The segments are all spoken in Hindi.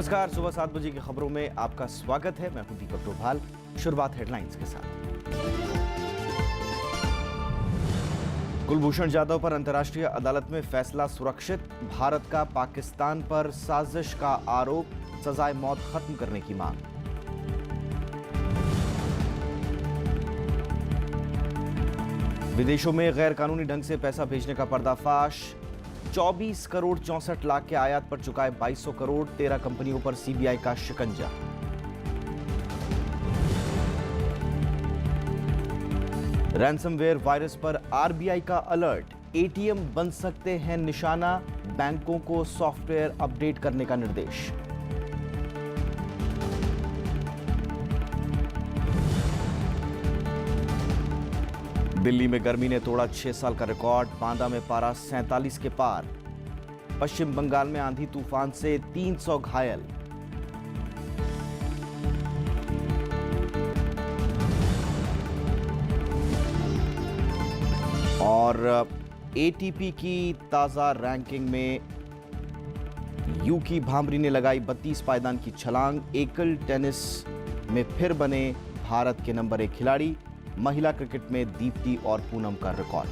नमस्कार, सुबह 7 बजे की खबरों में आपका स्वागत है। मैं हूं दीपक डोभाल। शुरुआत हेडलाइंस के साथ। कुलभूषण जाधव पर अंतर्राष्ट्रीय अदालत में फैसला सुरक्षित। भारत का पाकिस्तान पर साजिश का आरोप, सजाए मौत खत्म करने की मांग। विदेशों में गैर कानूनी ढंग से पैसा भेजने का पर्दाफाश। 24 करोड़ 64 लाख के आयात पर चुकाए 2200 करोड़। 13 कंपनियों पर सीबीआई का शिकंजा। रैंसमवेयर वायरस पर आरबीआई का अलर्ट। एटीएम बन सकते हैं निशाना। बैंकों को सॉफ्टवेयर अपडेट करने का निर्देश। दिल्ली में गर्मी ने तोड़ा 6 साल का रिकॉर्ड। बांदा में पारा 47 के पार। पश्चिम बंगाल में आंधी तूफान से 300 घायल। और एटीपी की ताजा रैंकिंग में यूकी भांबरी ने लगाई 32 पायदान की छलांग। एकल टेनिस में फिर बने भारत के नंबर 1 खिलाड़ी। महिला क्रिकेट में दीप्ति और पूनम का रिकॉर्ड।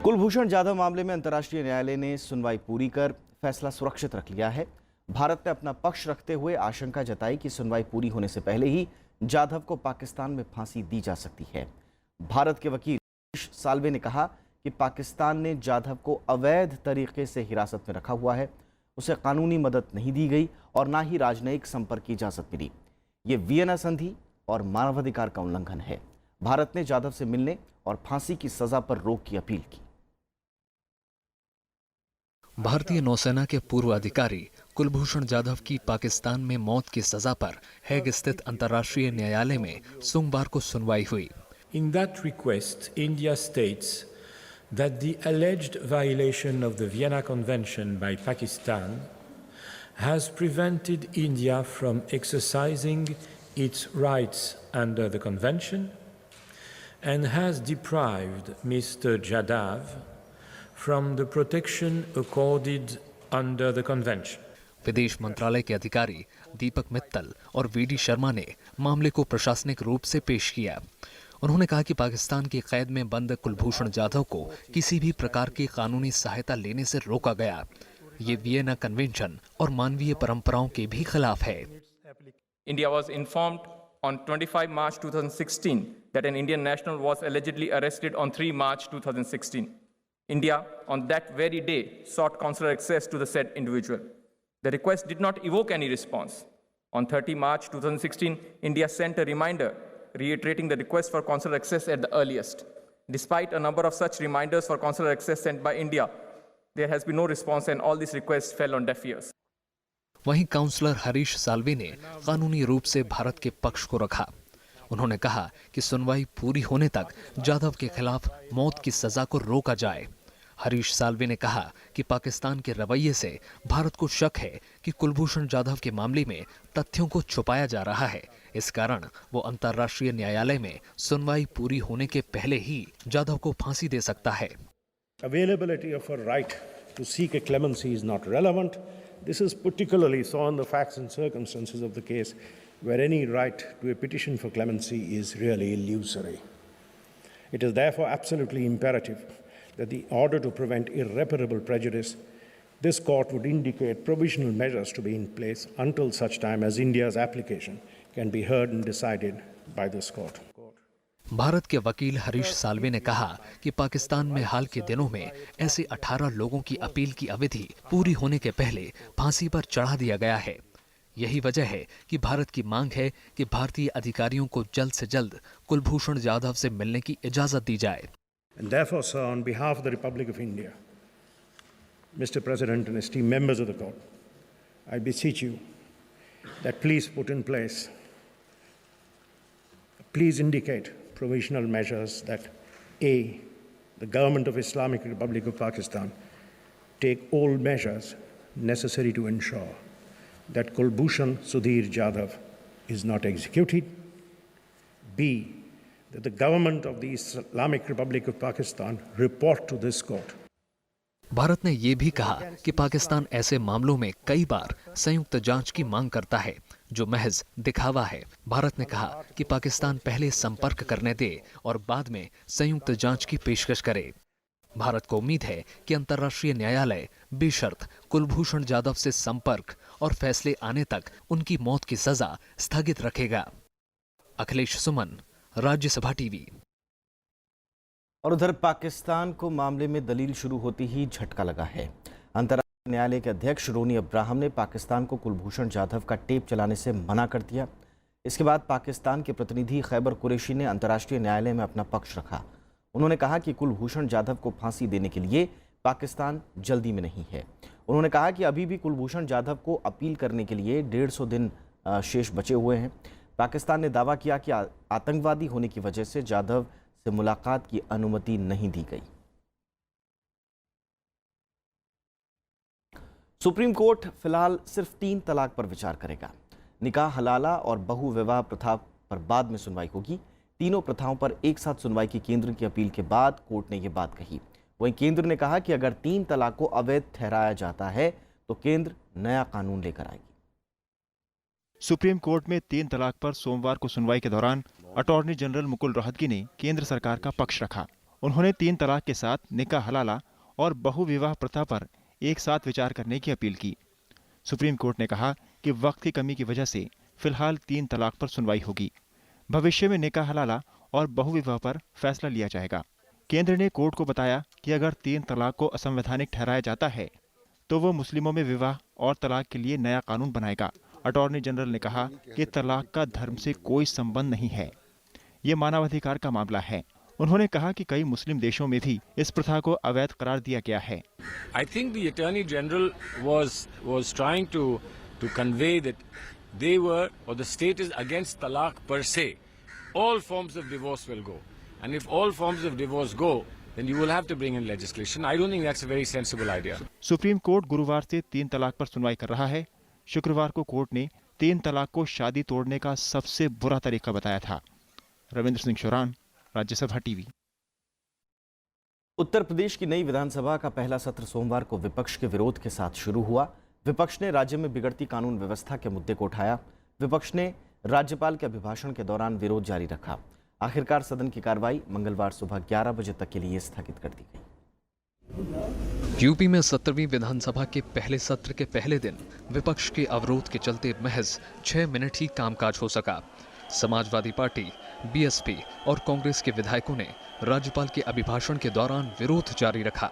कुलभूषण जाधव मामले में अंतर्राष्ट्रीय न्यायालय ने सुनवाई पूरी कर फैसला सुरक्षित रख लिया है। भारत ने अपना पक्ष रखते हुए आशंका जताई कि सुनवाई पूरी होने से पहले ही जाधव को पाकिस्तान में फांसी दी जा सकती है। भारत के वकील हरीश साल्वे ने कहा कि पाकिस्तान ने जाधव को अवैध तरीके से हिरासत में रखा हुआ है। उसे कानूनी मदद नहीं दी गई और ना ही राजनयिक संपर्क की इजाजत मिली। ये वियना संधि और मानवाधिकार का उल्लंघन है। भारत ने जाधव से मिलने और फांसी की सजा पर रोक की अपील की। भारतीय नौसेना के पूर्व अधिकारी कुलभूषण जाधव की पाकिस्तान में मौत की सजा पर हैग स्थित अंतर्राष्ट्रीय न्यायालय में सोमवार को सुनवाई हुई। In that request, India states that the alleged violation of the Vienna Convention by Pakistan has prevented India from exercising its rights under the convention and has deprived Mr. Jadhav from the protection accorded under the convention. विदेश मंत्रालय के अधिकारी दीपक मित्तल और वीडी शर्मा ने मामले को प्रशासनिक रूप से पेश किया। उन्होंने कहा कि पाकिस्तान की कैद में बंद कुलभूषण जाधव को किसी भी प्रकार की कानूनी सहायता लेने से रोका गया। ये वियना कन्वेंशन और मानवीय परंपराओं के भी खिलाफ है। India was informed on 25 March 2016 that an Indian national was allegedly arrested on 3 March 2016. India, on that very day, sought consular access to the said individual. The request did not evoke any response. On 30 March 2016, India sent a reminder reiterating the request for consular access at the earliest. Despite a number of such reminders for consular access sent by India, there has been no response and all these requests fell on deaf ears. वहीं काउंसलर हरीश साल्वे ने कानूनी रूप से भारत के पक्ष को रखा। उन्होंने कहा कि सुनवाई पूरी होने तक जाधव के खिलाफ मौत की सजा को रोका जाए। हरीश साल्वे ने कहा कि पाकिस्तान के रवैये से भारत को शक है कि कुलभूषण जाधव के मामले में तथ्यों को छुपाया जा रहा है। इस कारण वो अंतर्राष्ट्रीय न्यायालय में सुनवाई पूरी होने के पहले ही जाधव को फांसी दे सकता है। Availability of a right to seek a clemency is not relevant. This is particularly so in the facts and circumstances of the case where any right to a petition for clemency is really illusory. It is therefore absolutely imperative that in order to prevent irreparable prejudice, this court would indicate provisional measures to be in place until such time as India's application can be heard and decided by this court. Bharat के वकील हरीश साल्वे ने कहा कि पाकिस्तान में हाल के दिनों में ऐसे 18 लोगों की अपील की अवधि पूरी होने के पहले फांसी पर चढ़ा दिया गया है। यही वजह है कि भारत की मांग है कि भारतीय अधिकारियों को जल्द से जल्द कुलभूषण जाधव से मिलने की इजाजत दी जाए। And therefore, sir, on behalf of the Republic of India, Mr. President and esteemed members of the court, I beseech you that please put in place, please indicate provisional measures that A, the government of Islamic Republic of Pakistan take all measures necessary to ensure that Kulbhushan Sudhir Jadhav is not executed. B, that the government of the Islamic Republic of Pakistan report to this court. Bharat ने ये भी कहा कि पाकिस्तान ऐसे मामलों में कई बार संयुक्त जांच की मांग करता है जो महज दिखावा है। भारत ने कहा कि पाकिस्तान पहले संपर्क करने दे और बाद में संयुक्त जांच की पेशकश करे। भारत को उम्मीद है कि अंतर्राष्ट्रीय न्यायालय बेशर्त कुलभूषण जाधव से संपर्क और फैसले आने तक उनकी मौत की सजा स्थगित रखेगा। अखिलेश सुमन, राज्यसभा टीवी। और उधर पाकिस्तान को मामले में दलील शुरू होते ही झटका लगा है। अंतर्राष्ट्रीय न्यायालय के अध्यक्ष रोनी अब्राहम ने पाकिस्तान को कुलभूषण जाधव का टेप चलाने से मना कर दिया। इसके बाद पाकिस्तान के प्रतिनिधि खैबर कुरैशी ने अंतर्राष्ट्रीय न्यायालय में अपना पक्ष रखा। उन्होंने कहा कि कुलभूषण जाधव को फांसी देने के लिए पाकिस्तान जल्दी में नहीं है। उन्होंने कहा कि अभी भी कुलभूषण जाधव को अपील करने के लिए 150 दिन शेष बचे हुए हैं। पाकिस्तान ने दावा किया कि आतंकवादी होने की वजह से जाधव से मुलाकात की अनुमति नहीं दी गई। सुप्रीम कोर्ट फिलहाल सिर्फ 3 तलाक पर विचार करेगा। निकाह हलाला और बहु विवाह प्रथा पर बाद में सुनवाई होगी। तीनों प्रथाओं पर एक साथ सुनवाई की केंद्र की अपील के बाद कोर्ट ने यह बात कही। वहीं केंद्र ने कहा कि अगर 3 तलाक को अवैध ठहराया जाता है तो केंद्र नया कानून लेकर आएगी। सुप्रीम कोर्ट में 3 तलाक पर सोमवार को सुनवाई के दौरान अटॉर्नी जनरल मुकुल रोहतगी ने केंद्र सरकार का पक्ष रखा। उन्होंने 3 तलाक के साथ निकाह हलाला और बहु विवाह प्रथा पर एक साथ विचार करने की अपील की। सुप्रीम कोर्ट ने कहा कि वक्त की कमी की वजह से फिलहाल 3 तलाक पर सुनवाई होगी। भविष्य में निकाह हलाला और बहु विवाह पर फैसला लिया जाएगा। केंद्र ने कोर्ट को बताया कि अगर 3 तलाक को असंवैधानिक ठहराया जाता है तो वो मुस्लिमों में विवाह और तलाक के लिए नया कानून बनाएगा। अटॉर्नी जनरल ने कहा कि तलाक का धर्म से कोई संबंध नहीं है, ये मानवाधिकार का मामला है। उन्होंने कहा कि कई मुस्लिम देशों में भी इस प्रथा को अवैध करार दिया गया है। I think the Attorney General was trying to convey that they were or the state is against talaq per se. All forms of divorce will go, and if all forms of divorce go, then you will have to bring in legislation. I don't think that's a very sensible idea. Supreme court गुरुवार से 3 तलाक पर सुनवाई कर रहा है। शुक्रवार को कोर्ट ने 3 तलाक को शादी तोड़ने का सबसे बुरा तरीका बताया था। रविंद्र सिंह शोरान, राज्यसभा टीवी। उत्तर प्रदेश की नई विधानसभा का पहला सत्र सोमवार को विपक्ष के विरोध के साथ शुरू हुआ। विपक्ष ने राज्य में बिगड़ती कानून व्यवस्था के मुद्दे को उठाया। विपक्ष ने राज्यपाल के अभिभाषण के दौरान विरोध जारी रखा। आखिरकार सदन की कार्रवाई मंगलवार सुबह 11 बजे तक के लिए स्थगित कर दी गई। यूपी में 17वीं विधानसभा के पहले सत्र के पहले दिन विपक्ष के अवरोध के चलते महज 6 मिनट ही कामकाज हो सका। समाजवादी पार्टी, बीएसपी और कांग्रेस के विधायकों ने राज्यपाल के अभिभाषण के दौरान विरोध जारी रखा।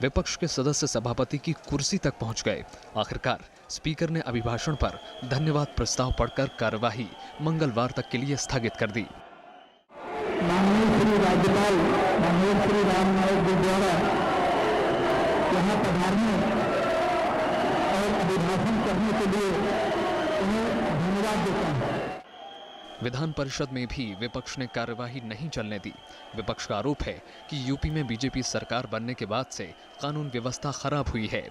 विपक्ष के सदस्य सभापति की कुर्सी तक पहुंच गए। आखिरकार स्पीकर ने अभिभाषण पर धन्यवाद प्रस्ताव पढ़कर कार्यवाही मंगलवार तक के लिए स्थगित कर दी। माननीय श्री राज्यपाल मनोज श्री राम नायक जी द्वारा यहाँ पधारने और अभिभाषण करने के लिए उन्हें धन्यवाद देता हूँ। विधान परिषद में भी विपक्ष ने कार्यवाही नहीं चलने दी। विपक्ष का आरोप है कि यूपी में बीजेपी सरकार बनने के बाद से कानून व्यवस्था खराब हुई है।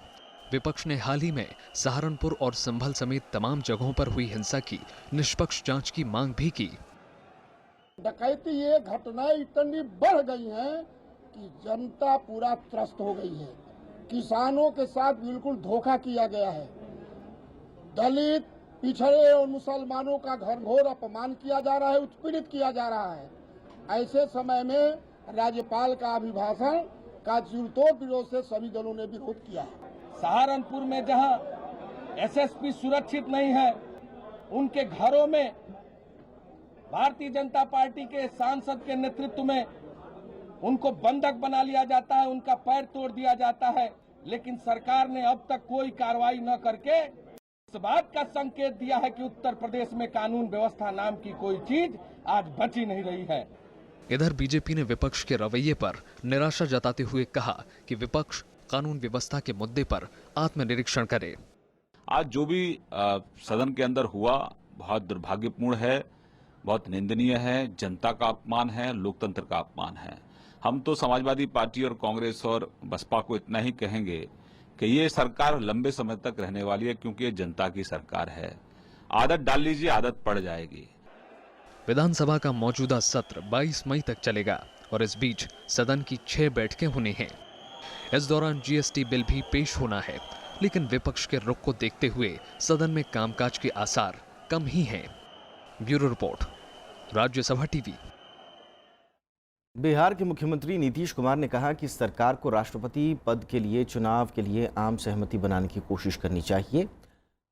विपक्ष ने हाल ही में सहारनपुर और संभल समेत तमाम जगहों पर हुई हिंसा की निष्पक्ष जांच की मांग भी की। डकैती ये घटनाएं इतनी बढ़ गई हैं कि जनता पूरा त्रस्त हो गई है। किसानों के साथ बिल्कुल धोखा किया गया है। दलित, पिछड़े और मुसलमानों का घनघोर अपमान किया जा रहा है, उत्पीड़ित किया जा रहा है। ऐसे समय में राज्यपाल का अभिभाषण का जुड़तोड़ विरोध से सभी दलों ने विरोध किया है। सहारनपुर में जहां एसएसपी सुरक्षित नहीं है, उनके घरों में भारतीय जनता पार्टी के सांसद के नेतृत्व में उनको बंधक बना लिया जाता है, उनका पैर तोड़ दिया जाता है। लेकिन सरकार ने अब तक कोई कार्रवाई न करके इस बात का संकेत दिया है कि उत्तर प्रदेश में कानून व्यवस्था नाम की कोई चीज आज बची नहीं रही है। इधर बीजेपी ने विपक्ष के रवैये पर निराशा जताते हुए कहा कि विपक्ष कानून व्यवस्था के मुद्दे पर आत्मनिरीक्षण करे। आज जो भी सदन के अंदर हुआ बहुत दुर्भाग्यपूर्ण है, बहुत निंदनीय है, जनता का अपमान है, लोकतंत्र का अपमान है। हम तो समाजवादी पार्टी और कांग्रेस और बसपा को इतना ही कहेंगे कि ये सरकार लंबे समय तक रहने वाली है, क्योंकि ये जनता की सरकार है। आदत डाल लीजिए, आदत पड़ जाएगी। विधानसभा का मौजूदा सत्र 22 मई तक चलेगा और इस बीच सदन की 6 बैठकें होनी हैं। इस दौरान जीएसटी बिल भी पेश होना है, लेकिन विपक्ष के रुख को देखते हुए सदन में कामकाज के आसार कम ही हैं। Bureau report, Rajya Sabha TV. Bihar के मुख्यमंत्री नीतीश कुमार ने कहा कि सरकार को राष्ट्रपति पद के लिए चुनाव के लिए आम सहमति बनाने की कोशिश करनी चाहिए।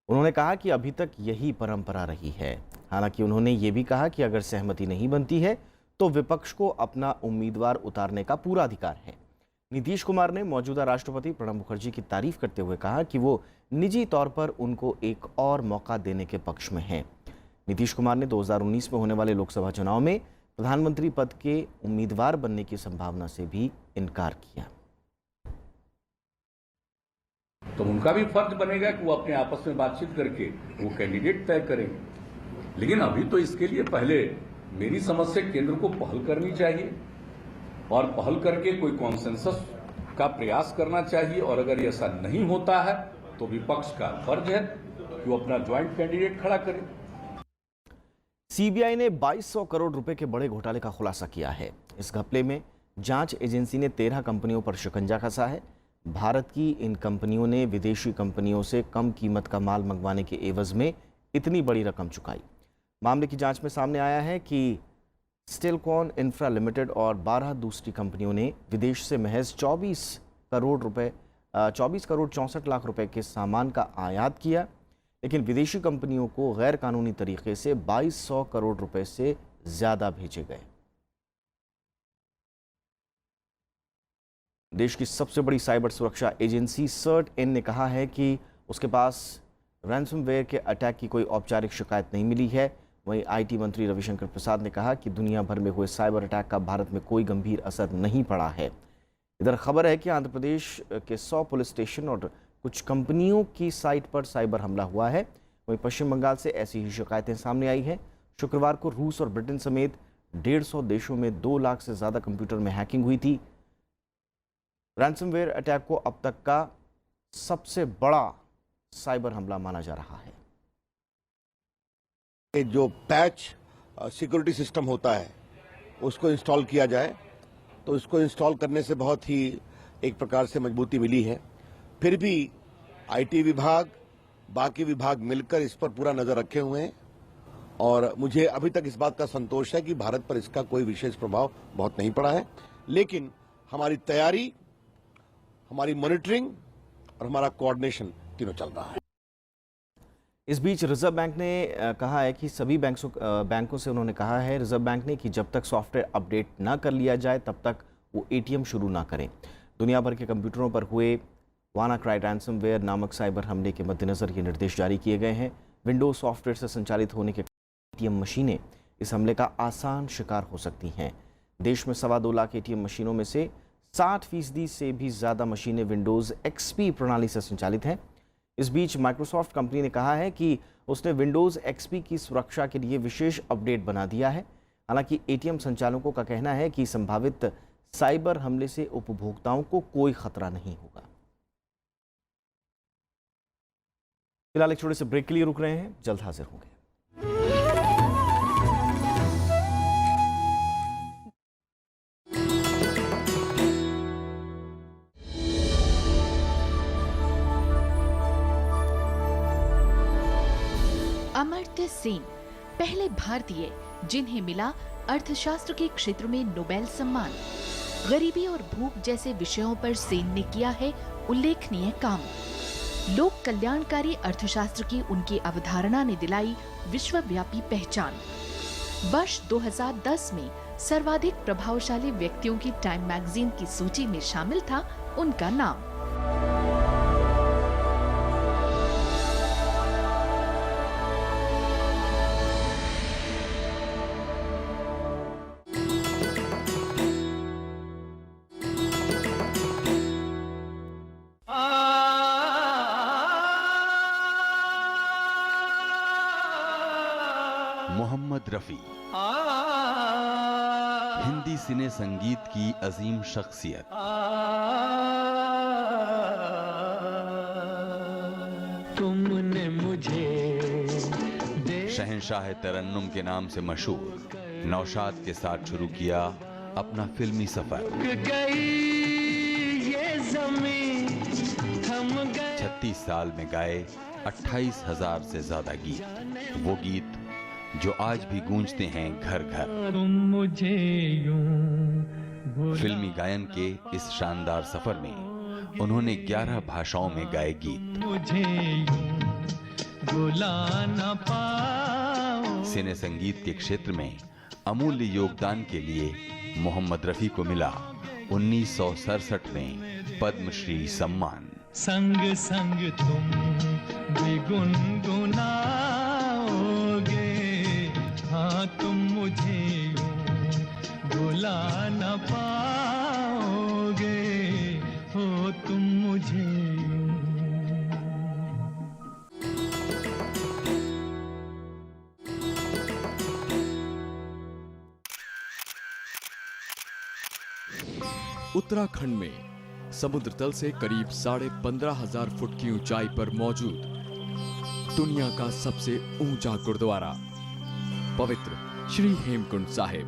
उन्होंने कहा कि अभी तक यही परंपरा रही है। हालांकि उन्होंने ये भी कहा कि अगर सहमति नहीं बनती है तो विपक्ष को अपना उम्मीदवार उतारने का पूरा अधिकार है। नीतीश कुमार ने मौजूदा राष्ट्रपति प्रणब मुखर्जी की तारीफ करते हुए कहा कि वो निजी तौर पर उनको एक और मौका देने के पक्ष में हैं। नीतीश कुमार ने 2019 में होने वाले लोकसभा चुनाव में प्रधानमंत्री पद के उम्मीदवार बनने की संभावना से भी इनकार किया। तो उनका भी फर्ज बनेगा कि वो अपने आपस में बातचीत करके वो कैंडिडेट तय करेंगे, लेकिन अभी तो इसके लिए पहले मेरी समझ से केंद्र को पहल करनी चाहिए और पहल करके कोई कॉन्सेंसस का प्रयास करना चाहिए। और अगर ऐसा नहीं होता है तो विपक्ष का फर्ज है कि वो अपना ज्वाइंट कैंडिडेट खड़ा करे। सीबीआई ने 2200 करोड़ रुपए के बड़े घोटाले का खुलासा किया है। इस घपले में जांच एजेंसी ने 13 कंपनियों पर शिकंजा कसा है। भारत की इन कंपनियों ने विदेशी कंपनियों से कम कीमत का माल मंगवाने के एवज में इतनी बड़ी रकम चुकाई। मामले की जांच में सामने आया है कि स्टिलकॉन इंफ्रा लिमिटेड और 12 दूसरी कंपनियों ने विदेश से महज 24 करोड़ 64 लाख रुपए के सामान का आयात किया, लेकिन विदेशी कंपनियों को गैर कानूनी तरीके से 2200 करोड़ रुपए से ज्यादा भेजे गए। देश की सबसे बड़ी साइबर सुरक्षा एजेंसी CERT-In ने कहा है कि उसके पास रैंसमवेयर के अटैक की कोई औपचारिक शिकायत नहीं मिली है। वहीं आईटी मंत्री रविशंकर प्रसाद ने कहा कि दुनिया भर में हुए साइबर अटैक का भारत में कोई गंभीर असर नहीं पड़ा है। इधर खबर है कि आंध्र प्रदेश के 100 पुलिस स्टेशन और कुछ कंपनियों की साइट पर साइबर हमला हुआ है। वहीं पश्चिम बंगाल से ऐसी ही शिकायतें सामने आई हैं। शुक्रवार को रूस और ब्रिटेन समेत 150 देशों में 2 लाख से ज़्यादा कंप्यूटर में हैकिंग हुई थी। रैंसमवेयर अटैक को अब तक का सबसे बड़ा साइबर हमला माना जा रहा है। जो पैच सिक्योरिटी सिस्टम होता है उसको इंस्टॉल किया जाए, तो इसको इंस्टॉल करने से बहुत ही एक प्रकार से मजबूती मिली है। फिर भी आईटी विभाग, बाकी विभाग मिलकर इस पर पूरा नजर रखे हुए हैं और मुझे अभी तक इस बात का संतोष है कि भारत पर इसका कोई विशेष प्रभाव बहुत नहीं पड़ा है। लेकिन हमारी तैयारी, हमारी मॉनिटरिंग और हमारा कोऑर्डिनेशन तीनों चल रहा है। इस बीच रिजर्व बैंक ने कहा है कि सभी बैंकों से उन्होंने कहा है रिजर्व बैंक ने कि जब तक सॉफ्टवेयर अपडेट ना कर लिया जाए तब तक वो एटीएम शुरू ना करें। दुनिया भर के कंप्यूटरों पर हुए वानाक्राई रैंसमवेयर नामक साइबर हमले के मद्देनजर ये निर्देश जारी किए गए हैं। विंडोज सॉफ्टवेयर से संचालित होने के एटीएम मशीनें इस हमले का आसान शिकार हो सकती हैं। देश में 2.25 लाख एटीएम मशीनों में से 60% से भी ज़्यादा मशीनें विंडोज़ XP प्रणाली से संचालित हैं। इस बीच माइक्रोसॉफ्ट कंपनी ने कहा है कि उसने विंडोज़ XP की सुरक्षा के लिए विशेष अपडेट बना दिया है। हालांकि एटीएम संचालकों का कहना है कि संभावित साइबर हमले से उपभोक्ताओं को कोई खतरा नहीं होगा। फिलहाल एक छोटे से ब्रेक के लिए रुक रहे हैं, जल्द हाजिर होंगे। अमर्त्य सेन पहले भारतीय जिन्हें मिला अर्थशास्त्र के क्षेत्र में नोबेल सम्मान। गरीबी और भूख जैसे विषयों पर सेन ने किया है उल्लेखनीय काम। लोक कल्याणकारी अर्थशास्त्र की उनकी अवधारणा ने दिलाई विश्वव्यापी पहचान। वर्ष 2010 में सर्वाधिक प्रभावशाली व्यक्तियों की टाइम मैगजीन की सूची में शामिल था उनका नाम। मोहम्मद रफी हिंदी सिने संगीत की अजीम शख्सियत। तुमने मुझे शहंशाह तरन्नुम के नाम से मशहूर नौशाद के साथ शुरू किया अपना फिल्मी सफर। 36 साल में गाए 28,000 से ज्यादा गीत, वो गीत जो आज भी गूंजते हैं घर घर। फिल्मी गायन के इस शानदार सफर में उन्होंने 11 भाषाओं में गाए गीत। सिने संगीत के क्षेत्र में अमूल्य योगदान के लिए मोहम्मद रफी को मिला 1967 में पद्मश्री सम्मान। संग संग तुम भी गुनगुनाओगे, हाँ तुम मुझे यूं भुला न पाओगे, हो तुम मुझे उत्तराखंड में समुद्र तल से करीब 15,500 फुट की ऊंचाई पर मौजूद दुनिया का सबसे ऊंचा गुरुद्वारा पवित्र श्री हेमकुंड साहिब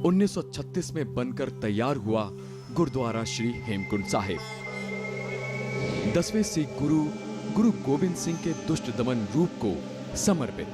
1936 में बनकर तैयार हुआ गुरुद्वारा श्री हेमकुंड साहिब 10वें सिख गुरु गोबिंद सिंह के दुष्ट दमन रूप को समर्पित।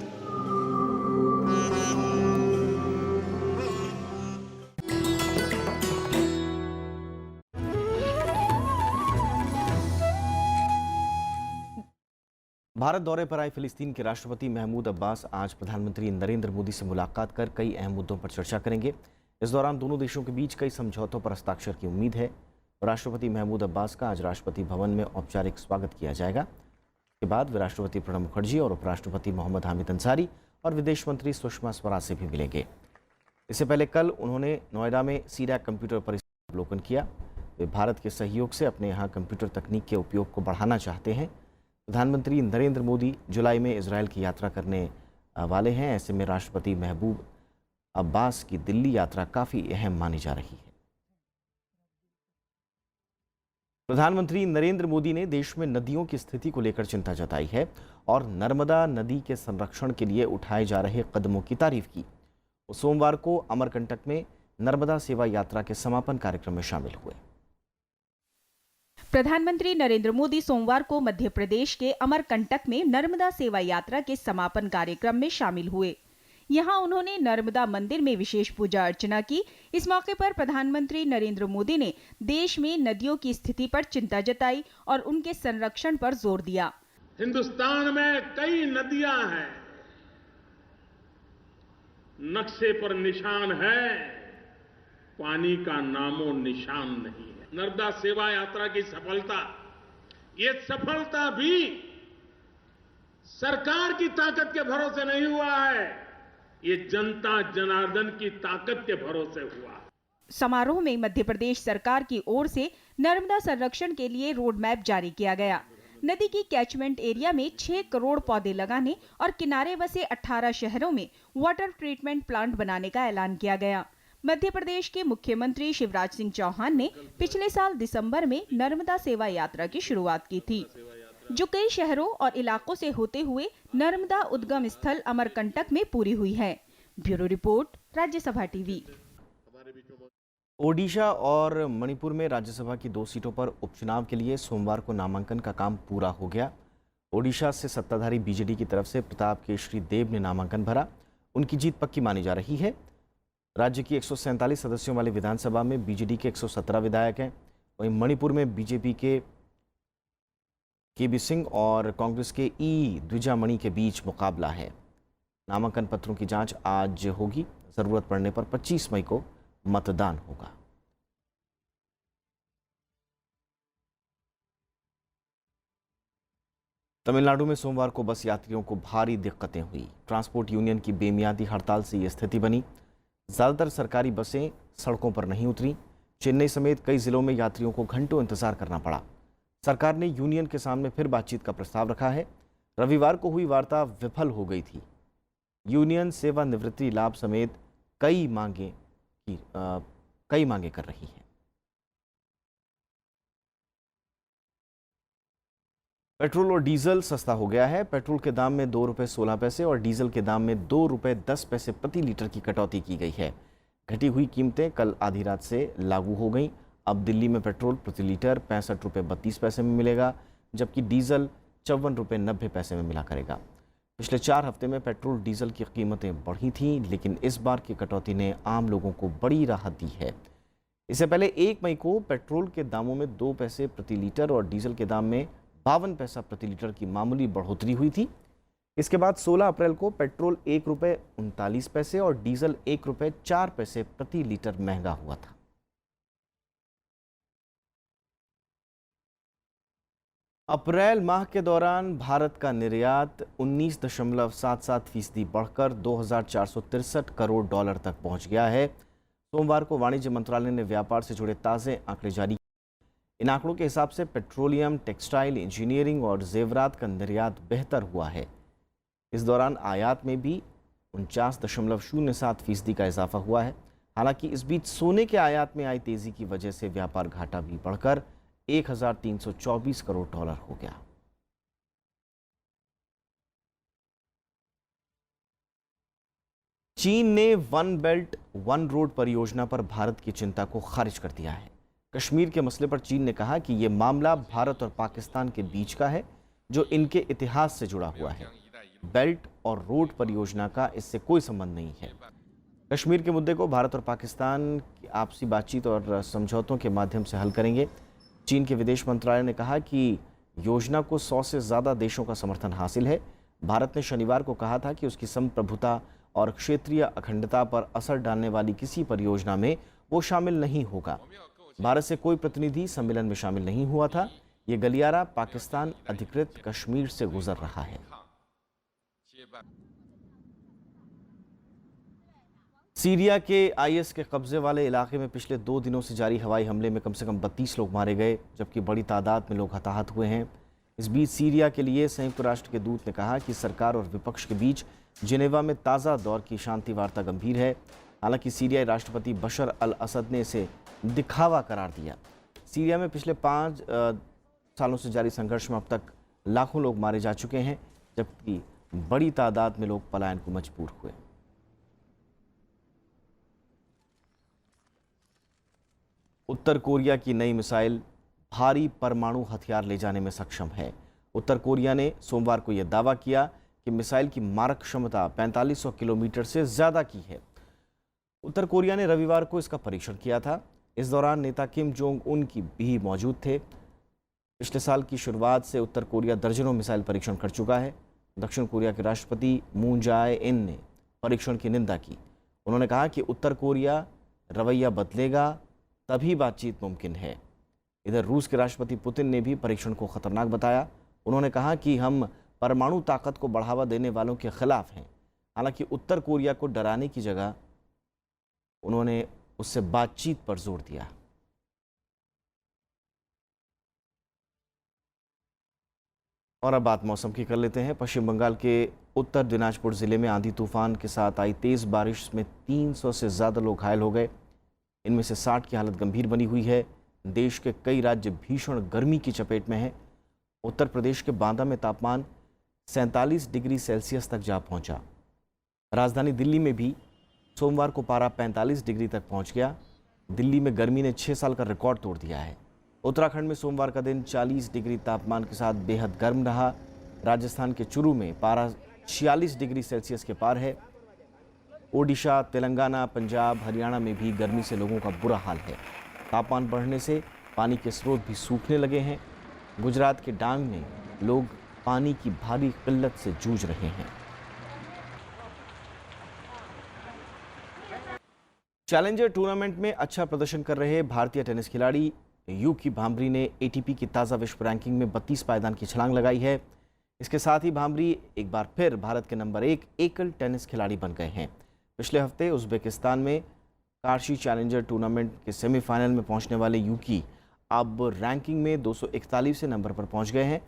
भारत दौरे पर आए फिलिस्तीन के राष्ट्रपति महमूद अब्बास आज प्रधानमंत्री नरेंद्र मोदी से मुलाकात कर कई अहम मुद्दों पर चर्चा करेंगे। इस दौरान दोनों देशों के बीच कई समझौतों पर हस्ताक्षर की उम्मीद है। राष्ट्रपति महमूद अब्बास का आज राष्ट्रपति भवन में औपचारिक स्वागत किया जाएगा। इसके बाद वे राष्ट्रपति प्रणब मुखर्जी और उपराष्ट्रपति मोहम्मद हामिद अंसारी और विदेश मंत्री सुषमा स्वराज से भी मिलेंगे। इससे पहले कल उन्होंने नोएडा में सीडैक कंप्यूटर परिसर का अवलोकन किया। वे भारत के सहयोग से अपने यहाँ कंप्यूटर तकनीक के उपयोग को बढ़ाना चाहते हैं। प्रधानमंत्री नरेंद्र मोदी जुलाई में इजरायल की यात्रा करने वाले हैं। ऐसे में राष्ट्रपति महमूद अब्बास की दिल्ली यात्रा काफ़ी अहम मानी जा रही है। प्रधानमंत्री नरेंद्र मोदी ने देश में नदियों की स्थिति को लेकर चिंता जताई है और नर्मदा नदी के संरक्षण के लिए उठाए जा रहे कदमों की तारीफ की। वो सोमवार को अमरकंटक में नर्मदा सेवा यात्रा के समापन कार्यक्रम में शामिल हुए। प्रधानमंत्री नरेंद्र मोदी सोमवार को मध्य प्रदेश के अमरकंटक में नर्मदा सेवा यात्रा के समापन कार्यक्रम में शामिल हुए। यहां उन्होंने नर्मदा मंदिर में विशेष पूजा अर्चना की। इस मौके पर प्रधानमंत्री नरेंद्र मोदी ने देश में नदियों की स्थिति पर चिंता जताई और उनके संरक्षण पर जोर दिया। हिंदुस्तान में कई नदियां हैं, नक्शे पर निशान है, पानी का नामो निशान नहीं है। नर्मदा सेवा यात्रा की सफलता, ये सफलता भी सरकार की ताकत के भरोसे नहीं हुआ है, ये जनता जनार्दन की ताकत के भरोसे हुआ। समारोह में मध्य प्रदेश सरकार की ओर से नर्मदा संरक्षण के लिए रोड मैप जारी किया गया। नदी की कैचमेंट एरिया में 6 करोड़ पौधे लगाने और किनारे बसे 18 शहरों में वाटर ट्रीटमेंट प्लांट बनाने का ऐलान किया गया। मध्य प्रदेश के मुख्यमंत्री शिवराज सिंह चौहान ने पिछले साल दिसंबर में नर्मदा सेवा यात्रा की शुरुआत की थी, जो कई शहरों और इलाकों से होते हुए नर्मदा उद्गम स्थल अमरकंटक में पूरी हुई है। Bureau report, Rajya Sabha TV. Odisha और मणिपुर में राज्यसभा की 2 सीटों पर उपचुनाव के लिए सोमवार को नामांकन का काम पूरा हो गया। ओडिशा से सत्ताधारी बीजेडी की तरफ से प्रताप केशरी देव ने नामांकन भरा। उनकी जीत पक्की मानी जा रही है। राज्य की 147 सदस्यों वाली विधानसभा में बीजेडी के 117 विधायक हैं। वहीं मणिपुर में बीजेपी के केबी सिंह और कांग्रेस के ई द्विजामणि के बीच मुकाबला है। नामांकन पत्रों की जांच आज होगी। जरूरत पड़ने पर 25 मई को मतदान होगा। तमिलनाडु में सोमवार को बस यात्रियों को भारी दिक्कतें हुई। ट्रांसपोर्ट यूनियन की बेमियादी हड़ताल से ये स्थिति बनी। ज़्यादातर सरकारी बसें सड़कों पर नहीं उतरी। चेन्नई समेत कई जिलों में यात्रियों को घंटों इंतजार करना पड़ा। सरकार ने यूनियन के सामने फिर बातचीत का प्रस्ताव रखा है। रविवार को हुई वार्ता विफल हो गई थी। यूनियन सेवानिवृत्ति लाभ समेत कई मांगे कर रही है। पेट्रोल और डीजल सस्ता हो गया है। पेट्रोल के दाम में 2 रुपये 16 पैसे और डीजल के दाम में 2 रुपये 10 पैसे प्रति लीटर की कटौती की गई है। घटी हुई कीमतें कल आधी रात से लागू हो गईं। अब दिल्ली में पेट्रोल प्रति लीटर 65 रुपये 32 पैसे में मिलेगा, जबकि डीजल 54 रुपये 90 पैसे में मिला करेगा। पिछले 4 हफ्ते में पेट्रोल डीजल की कीमतें बढ़ी थीं, लेकिन इस बार की कटौती ने आम लोगों को बड़ी राहत दी है। इससे पहले 1 मई को पेट्रोल के दामों में 2 पैसे प्रति लीटर और डीजल के दाम में 52 पैसा प्रति लीटर की मामूली बढ़ोतरी हुई थी। इसके बाद 16 अप्रैल को पेट्रोल 1 रुपये 39 पैसे और डीजल 1 रुपये 4 पैसे प्रति लीटर महंगा हुआ था। अप्रैल माह के दौरान भारत का निर्यात 19.77% बढ़कर 2,463 करोड़ डॉलर तक पहुंच गया है। सोमवार को वाणिज्य मंत्रालय ने व्यापार से जुड़े ताज़े आंकड़े जारी किए। इन आंकड़ों के हिसाब से पेट्रोलियम, टेक्सटाइल, इंजीनियरिंग और जेवरात का निर्यात बेहतर हुआ है। इस दौरान आयात में भी 49.07% का इजाफा हुआ है। हालांकि इस बीच सोने के आयात में आई तेजी की वजह से व्यापार घाटा भी बढ़कर 1,324 करोड़ डॉलर हो गया। चीन ने वन बेल्ट वन रोड परियोजना पर भारत की चिंता को खारिज कर दिया है। कश्मीर के मसले पर चीन ने कहा कि यह मामला भारत और पाकिस्तान के बीच का है, जो इनके इतिहास से जुड़ा हुआ है। बेल्ट और रोड परियोजना का इससे कोई संबंध नहीं है। कश्मीर के मुद्दे को भारत और पाकिस्तान की आपसी बातचीत और समझौतों के माध्यम से हल करेंगे। चीन के विदेश मंत्रालय ने कहा कि योजना को 100 से ज़्यादा देशों का समर्थन हासिल है। भारत ने शनिवार को कहा था कि उसकी संप्रभुता और क्षेत्रीय अखंडता पर असर डालने वाली किसी परियोजना में वो शामिल नहीं होगा। भारत से कोई प्रतिनिधि सम्मेलन में शामिल नहीं हुआ था। ये गलियारा पाकिस्तान अधिकृत कश्मीर से गुजर रहा है। सीरिया के आईएस के कब्जे वाले इलाके में पिछले 2 दिनों से जारी हवाई हमले में कम से कम 32 लोग मारे गए, जबकि बड़ी तादाद में लोग हताहत हुए हैं। इस बीच सीरिया के लिए संयुक्त राष्ट्र के दूत ने कहा कि सरकार और विपक्ष के बीच जिनेवा में ताज़ा दौर की शांति वार्ता गंभीर है। हालांकि सीरियाई राष्ट्रपति बशर अल असद ने इसे दिखावा करार दिया। सीरिया में पिछले 5 सालों से जारी संघर्ष में अब तक लाखों लोग मारे जा चुके हैं, जबकि बड़ी तादाद में लोग पलायन को मजबूर हुए। उत्तर कोरिया की नई मिसाइल भारी परमाणु हथियार ले जाने में सक्षम है। उत्तर कोरिया ने सोमवार को यह दावा किया कि मिसाइल की मारक क्षमता 4500 किलोमीटर से ज़्यादा की है। उत्तर कोरिया ने रविवार को इसका परीक्षण किया था। इस दौरान नेता किम जोंग उन की भी मौजूद थे। पिछले साल की शुरुआत से उत्तर कोरिया दर्जनों मिसाइल परीक्षण कर चुका है। दक्षिण कोरिया के राष्ट्रपति मून जाए इन ने परीक्षण की निंदा की। उन्होंने कहा कि उत्तर कोरिया रवैया बदलेगा तभी बातचीत मुमकिन है। इधर रूस के राष्ट्रपति पुतिन ने भी परीक्षण को खतरनाक बताया। उन्होंने कहा कि हम परमाणु ताकत को बढ़ावा देने वालों के खिलाफ हैं। हालांकि उत्तर कोरिया को डराने की जगह उन्होंने उससे बातचीत पर जोर दिया। और अब बात मौसम की कर लेते हैं। पश्चिम बंगाल के उत्तर दिनाजपुर जिले में आंधी तूफान के साथ आई तेज बारिश में 300 से ज़्यादा लोग घायल हो गए। इनमें से 60 की हालत गंभीर बनी हुई है। देश के कई राज्य भीषण गर्मी की चपेट में हैं। उत्तर प्रदेश के बांदा में तापमान 47 डिग्री सेल्सियस तक जा पहुंचा। राजधानी दिल्ली में भी सोमवार को पारा 45 डिग्री तक पहुंच गया। दिल्ली में गर्मी ने 6 साल का रिकॉर्ड तोड़ दिया है। उत्तराखंड में सोमवार का दिन 40 डिग्री तापमान के साथ बेहद गर्म रहा। राजस्थान के चुरू में पारा 46 डिग्री सेल्सियस के पार है। ओडिशा, तेलंगाना, पंजाब, हरियाणा में भी गर्मी से लोगों का बुरा हाल है। तापमान बढ़ने से पानी के स्रोत भी सूखने लगे हैं। गुजरात के डांग में लोग पानी की भारी किल्लत से जूझ रहे हैं। चैलेंजर टूर्नामेंट में अच्छा प्रदर्शन कर रहे भारतीय टेनिस खिलाड़ी यूकी भांबरी ने एटीपी की ताज़ा विश्व रैंकिंग में 32 पायदान की छलांग लगाई है। इसके साथ ही भांबरी एक बार फिर भारत के नंबर 1 एकल टेनिस खिलाड़ी बन गए हैं। पिछले हफ्ते उज़्बेकिस्तान में कार्शी चैलेंजर टूर्नामेंट के सेमीफाइनल में पहुंचने वाले यूकी अब रैंकिंग में 241 नंबर पर पहुंच गए हैं।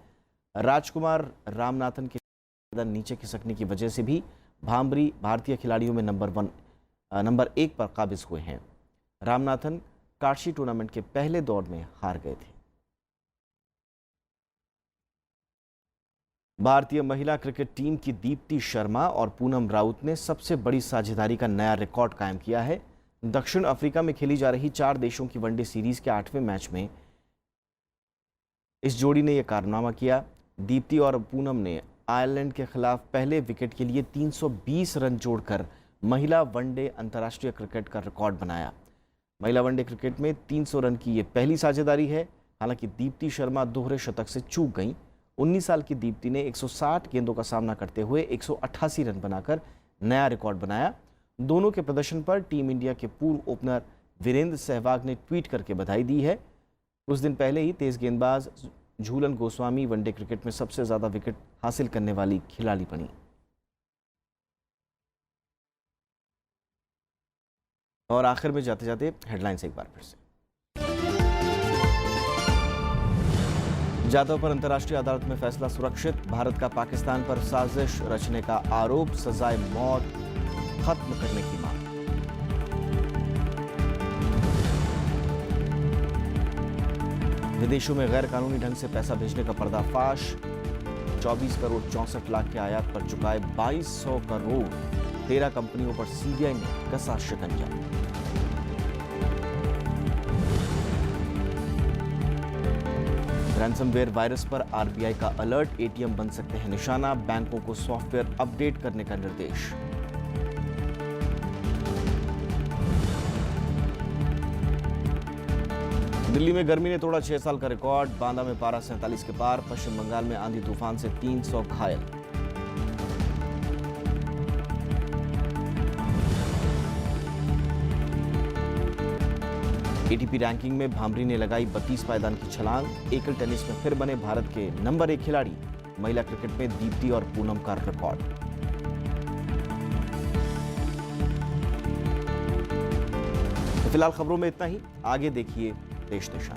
राजकुमार रामनाथन के नीचे खिसकने की वजह से भी भांबरी भारतीय खिलाड़ियों में नंबर 1 पर काबिज हुए हैं। रामनाथन कार्शी टूर्नामेंट के पहले दौर में हार गए थे। भारतीय महिला क्रिकेट टीम की दीप्ति शर्मा और पूनम राउत ने सबसे बड़ी साझेदारी का नया रिकॉर्ड कायम किया है। दक्षिण अफ्रीका में खेली जा रही 4 देशों की वनडे सीरीज के 8वें मैच में इस जोड़ी ने यह कारनामा किया। दीप्ति और पूनम ने आयरलैंड के खिलाफ पहले विकेट के लिए 320 रन जोड़कर महिला वनडे अंतर्राष्ट्रीय क्रिकेट का रिकॉर्ड बनाया। महिला वनडे क्रिकेट में 300 रन की ये पहली साझेदारी है। हालांकि दीप्ति शर्मा दोहरे शतक से चूक गईं। 19 साल की दीप्ति ने 160 गेंदों का सामना करते हुए 188 रन बनाकर नया रिकॉर्ड बनाया। दोनों के प्रदर्शन पर टीम इंडिया के पूर्व ओपनर वीरेंद्र सहवाग ने ट्वीट करके बधाई दी है। कुछ दिन पहले ही तेज गेंदबाज झूलन गोस्वामी वनडे क्रिकेट में सबसे ज्यादा विकेट हासिल करने वाली खिलाड़ी बनी। और आखिर में जाते जाते हेडलाइंस एक बार फिर से। जाधव पर अंतर्राष्ट्रीय अदालत में फैसला सुरक्षित। भारत का पाकिस्तान पर साजिश रचने का आरोप, सजाए मौत खत्म करने की मांग। विदेशों में गैर कानूनी ढंग से पैसा भेजने का पर्दाफाश। 24 करोड़ 64 लाख के आयात पर चुकाए 2200 करोड़। 13 कंपनियों पर सीबीआई ने कसा शिकंजा। रैंसमवेयर वायरस पर आरबीआई का अलर्ट, एटीएम बन सकते हैं निशाना। बैंकों को सॉफ्टवेयर अपडेट करने का निर्देश। दिल्ली में गर्मी ने तोड़ा 6 साल का रिकॉर्ड। बांदा में पारा 47 के पार। पश्चिम बंगाल में आंधी तूफान से 300 घायल। एटीपी रैंकिंग में भांभरी ने लगाई 32 पायदान की छलांग। एकल टेनिस में फिर बने भारत के नंबर 1 खिलाड़ी। महिला क्रिकेट में दीप्ति और पूनम का रिकॉर्ड। तो फिलहाल खबरों में इतना ही। आगे देखिए देश दिशा।